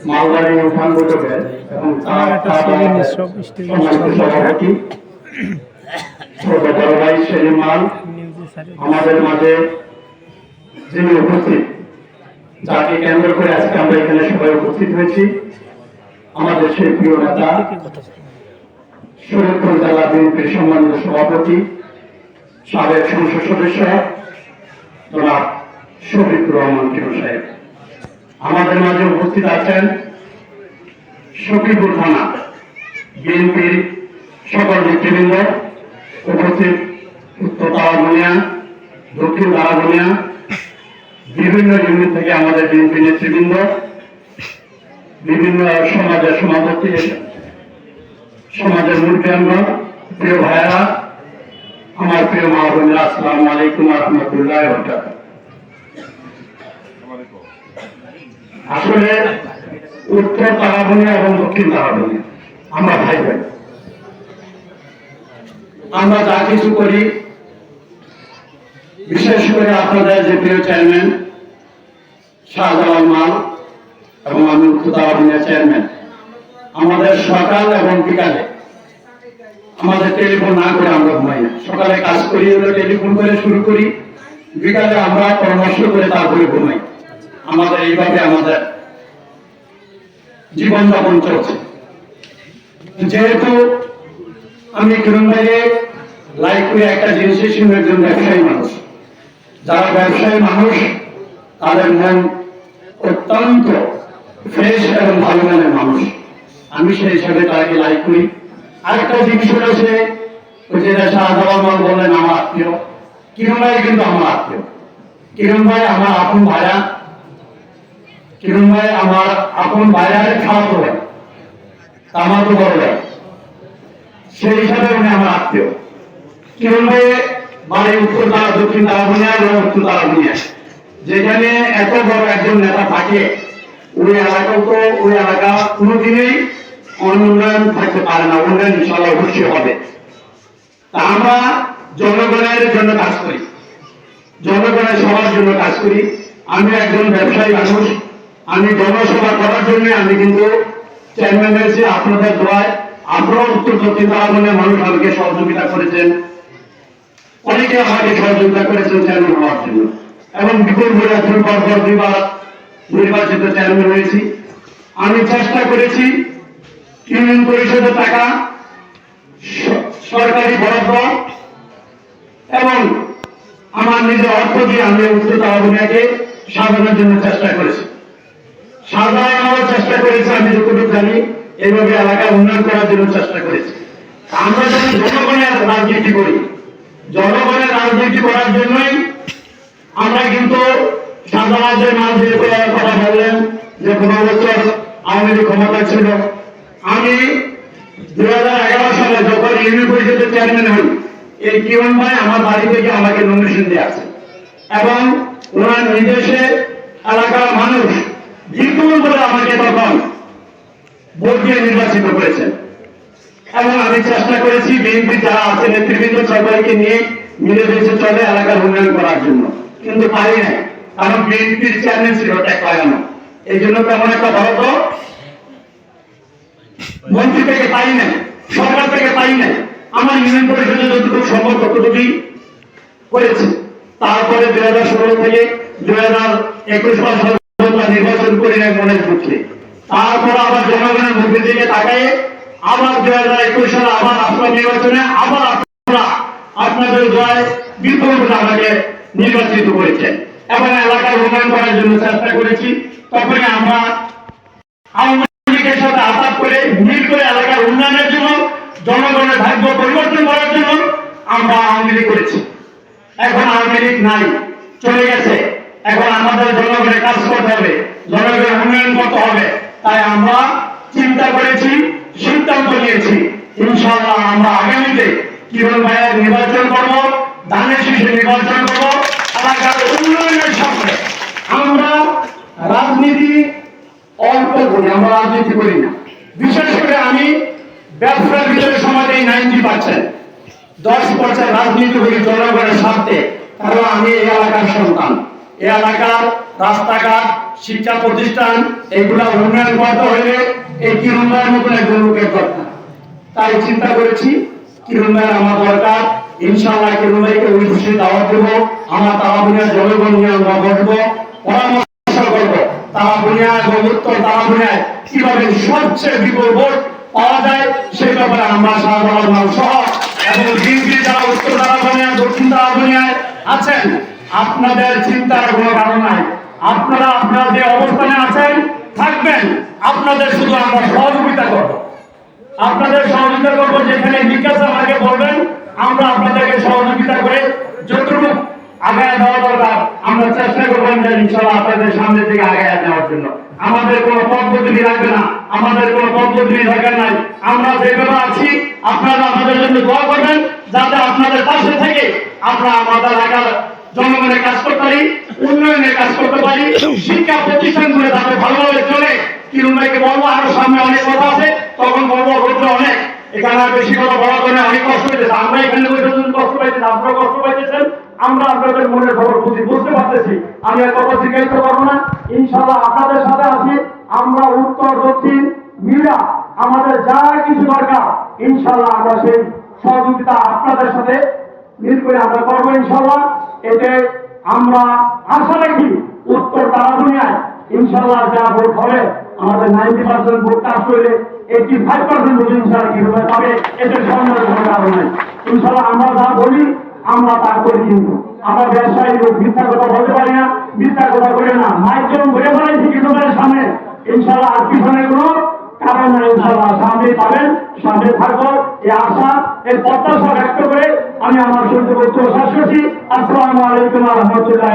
মালবাড়ি উঠান বৈঠকের এবং সভাপতি ছোট বড় ভাই সেলিম মাল আমাদের মাঝে যিনি উপস্থিত, যাকে কেন্দ্র করে আজকে আমরা এখানে সবাই উপস্থিত হয়েছি, আমাদের সেই প্রিয় নেতা শরীয়তপুর জেলা বিএনপির সম্মানিত সভাপতি সাবেক সংসদ সদস্য জনাব শফিকুর রহমান কিরণ সাহেব, আমাদের মাঝে উপস্থিত আছেন শফিপুর থানা বিএনপির সকল নেতৃবৃন্দ উপস্থিত, উত্তর তারাবনিয়া, দক্ষিণ তারাবনিয়া, বিভিন্ন ইউনিট থেকে আমাদের বিএনপি নেতৃবৃন্দ, বিভিন্ন সমাজের সভাপতি, সমাজের মুরব্বিয়ানগণ, প্রিয় ভাইয়েরা, আমার প্রিয় মা বোনেরা, আসসালামু আলাইকুম ওয়া রাহমাতুল্লাহি ওয়া বারাকাতুহু। আসলে উত্তর তারাবনিয়া এবং দক্ষিণ তারাবনিয়া আমরা ভাই ভাই, আমরা যা কিছু করি, বিশেষ করে আপনাদের যে প্রিয় চেয়ারম্যান শাহজালাল মাল এবং আমি উত্তর তারাবনিয়া চেয়ারম্যান, আমাদের সকাল এবং বিকালে আমাদের টেলিফোন না করে আমরা ঘুমাই না। সকালে কাজ করি, টেলিফোন করে শুরু করি, বিকালে আমরা পরামর্শ করে তারপরে ঘুমাই। আমাদের এইভাবে আমাদের জীবনযাপন চলছে। যেহেতু আমি কিরণ ভাইকে লাইক করে একটা জিনিসের সঙ্গে একজন ব্যবসায়ী মানুষ, যারা ব্যবসায়ী মানুষ তাদের মন অত্যন্ত ফ্রেশ এবং ভালো মনের মানুষ, আমি সেই হিসাবে তাকে লাইক করি। আরেকটা জিনিস রয়েছে, যেটা শাহজালাল মাল বললেন আমার আত্মীয়, কিরণ ভাই কিন্তু আমার আত্মীয়, কিরণ ভাই আমার আপন ভাইয়া, কিরণ ভাই আমার আপন ভাইয়ার খাওয়াতো ভাই, আমার তো বড় ভাই, সেই হিসাবে উনি আমার আত্মীয়। কিরণ ভাই বাড়ি উত্তর তারা দক্ষিণ তারাবনিয়া এবং উত্তর তারাবনিয়া, যেখানে এত বড় একজন নেতা থাকে, ওই এলাকাও তো ওই এলাকা কোনোদিনই অনুন্নয়ন থাকতে পারে না, উন্নয়ন ইনশাআল্লাহ অবশ্যই হবে। তা আমরা জনগণের জন্য কাজ করি, জনগণের সবার জন্য কাজ করি। আমি একজন ব্যবসায়ী মানুষ, আমি জনসেবা করার জন্য আমি কিন্তু চেয়ারম্যান হয়েছি আপনাদের দোয়ায়। আপনারাও উত্তর দক্ষিণ তারাবনিয়ার মানুষ আমাকে সহযোগিতা করেছেন, অনেকে আমাকে সহযোগিতা করেছেন চেয়ারম্যান হওয়ার জন্য, এবং বিপুল ভোটার পরপর দুইবার নির্বাচিত চেয়ারম্যান হয়েছি। আমি চেষ্টা করেছি ইউনিয়ন পরিষদের টাকা, সরকারি বরাদ্দ এবং আমার নিজের অর্থ দিয়ে আমি উত্তর তারাবনিয়াকে সাজানোর জন্য চেষ্টা করেছি, সাজানোর চেষ্টা করেছি। আমি যতটুকু জানি এইভাবে এলাকা উন্নয়ন করার জন্য চেষ্টা করেছি। আমরা যদি জনগণের রাজনীতি করি, জনগণের রাজনীতি করার জন্যই আমরা কিন্তু শাহজালালের নাম দিয়ে কথা বললেন যে 15 বছর আওয়ামী লীগ ক্ষমতা ছিল। আমি 2011 সালে যখন ইউনিয়ন পরিষদের চেয়ারম্যান হই, এই কিরণ ভাই আমার বাড়ি থেকে আমাকে নমিনেশন দিয়ে আছে এবং ওনার নির্দেশে এলাকার মানুষ বিপুল বলে আমাকে তখন ভোট দিয়ে নির্বাচিত করেছেন। এবং আমি চেষ্টা করেছি বিএনপি যারা আছে নেতৃবৃন্দ সবাইকে নিয়ে মিলেমিশে চলে এলাকার উন্নয়ন করার জন্য, কিন্তু পারি নাই, কারণ বিএনপির চেয়ারম্যান ছিল ট্যাগ লাগানো, এই জন্য তেমন একটা বরাদ্দ মন্ত্রী থেকে পাই নাই, সরকার থেকে পাই নাই। আমার ইউনিয়ন পরিষদে যতটুকু সম্ভব ততটুকুই করেছি। তারপরে 2016 থেকে 2021 সাল নির্বাচন করে নেয় মনে হচ্ছে। তারপর আবার জনগণের মুখের দিকে তাকাই, আবার 2021 সালে আবার আপনার নির্বাচনে আবার আপনারা আপনাদের জয় বিপুল আমাকে নির্বাচিত করেছেন এবং এলাকার উন্নয়ন করার জন্য চেষ্টা করেছি। তখনই আমরা আওয়ামী লীগের সাথে আঘাত করে মিল করে এলাকার উন্নয়নের জন্য, জনগণের ভাগ্য পরিবর্তন করার জন্য আমরা আওয়ামী লীগ করেছি। এখন আওয়ামী লীগ নাই, চলে গেছে। এখন আমাদের জনগণের কাজ করতে হবে, জনগণের উন্নয়ন করতে হবে। তাই আমরা চিন্তা করেছি, সিদ্ধান্ত নিয়েছি, ইনশাআল্লাহ আমরা আগামীতে কিরণ ভাইয়ের নির্বাচন করব, ধানের শীষে নির্বাচন করব, এলাকার উন্নয়নের সাথে। আমরা রাজনীতি অল্প করি, আমরা রাজনীতি করি না। বিশেষ করে আমি ব্যবসার ভিতরে সমাজে 90%, 10% রাজনীতি করি জনগণের স্বার্থে, কারণ আমি এই এলাকার সন্তান। এই এলাকার রাস্তাঘাট শিক্ষা প্রতিষ্ঠান এইগুলা উন্নয়ন করতে হলে এই কিরণ ভাইয়ের মতন একজন লোকের দরকার। তাই চিন্তা করেছি কিরণ ভাইয়ের আমার দরকার। ইনশাআল্লাহ কিরণ ভাইকে ওই খুশি দাওয়াত দেবো। আমার তারা বুনিয়ার জনগণ নিয়ে আমরা বসবো, পরামর্শ করবো তারা বুনিয়ার এবং উত্তর তারা বুনিয়ায় কিভাবে সবচেয়ে বিপুল ভোট পাওয়া যায় সেই ব্যাপারে আমরা সাধারণ মানুষ সহ এবং বিএনপি যারা উত্তর তারা বুনিয়ায় দক্ষিণ তারা বুনিয়ায় আছেন, আপনাদের চিন্তার কোনো কারণ নাই। আপনারা যে অবস্থানে আছেন থাকবেন, আপনাদের শুধু আমরা সহযোগিতা করবো। আপনাদের সহযোগিতা করবো, যেখানে জিজ্ঞাসা আমাকে বলবেন, আমরা আপনাদেরকে সহযোগিতা করে যতটুকু আগায় দেওয়া দরকার আমরা চেষ্টা করবেন যে ইনশাআল্লাহ আপনাদের সামনে থেকে আগায় নেওয়ার জন্য। আমাদের কোনো পদ্ধতি লাগবে না, আমাদের কোনো পদ্ধতি দরকার নাই। আমরা যেভাবে আছি আপনারা আমাদের জন্য দোয়া করবেন, যাতে আপনাদের পাশে থেকে আমরা আমাদের এলাকার জনগণের কাজ করতে পারি, উন্নয়নের কাজ করতে পারি, শিক্ষা প্রতিষ্ঠানগুলো যাতে ভালোভাবে চলে। কিরণ ভাইকে বলবো আরো সামনে অনেক কথা আছে, তখন বলবো রোদ্র অনেক, এখানে আর বেশি কথা বলার জন্য অনেক কষ্ট হইতেছে। আমরা এখানে কষ্ট পাইতেছি, আপনারা কষ্ট পাইতেছেন, আমরা আপনাদের মনের খবর বুঝতে পারতেছি। আমি আর কথা জিজ্ঞাসা করবো না, ইনশাআল্লাহ আপনাদের সাথে আছি। আমরা উত্তর দক্ষিণ মিলা আমাদের যা কিছু দরকার ইনশাআল্লাহ আমরা সেই সহযোগিতা আপনাদের সাথে মিল করে আমরা করবো ইনশাআল্লাহ। এতে আমরা আশা রাখি উত্তর তারা দুনিয়ায় ইনশাআল্লাহ যা ভোট হবে আমাদের 90% ভোট কাজ করলে 85% ভোট ইনশাআল্লাহ কি হবে পাবে, এতে সন্দেহের কোনো কারণ নাই। ইনশাআল্লাহ আমরা যা বলি আমরা তা করি, কিন্তু আমরা ব্যবসায়ী লোক, মিথ্যা কথা বলতে পারি না, মিথ্যা কথা বলে না। মাইকজন ঘুরে ফেলাইছি কিশোরের সামনে, ইনশাআল্লাহ আর পিছনে কোনো কারণ নাই। ইনশাআল্লাহ সামনে পাবেন, সামনে থাকবো, এই আশা এই প্রত্যাশা ব্যক্ত করে আমি আমার সূর্য বক্তব্য শেষ করছি। আসসালামু আলাইকুম ওয়া রাহমাতুল্লাহ।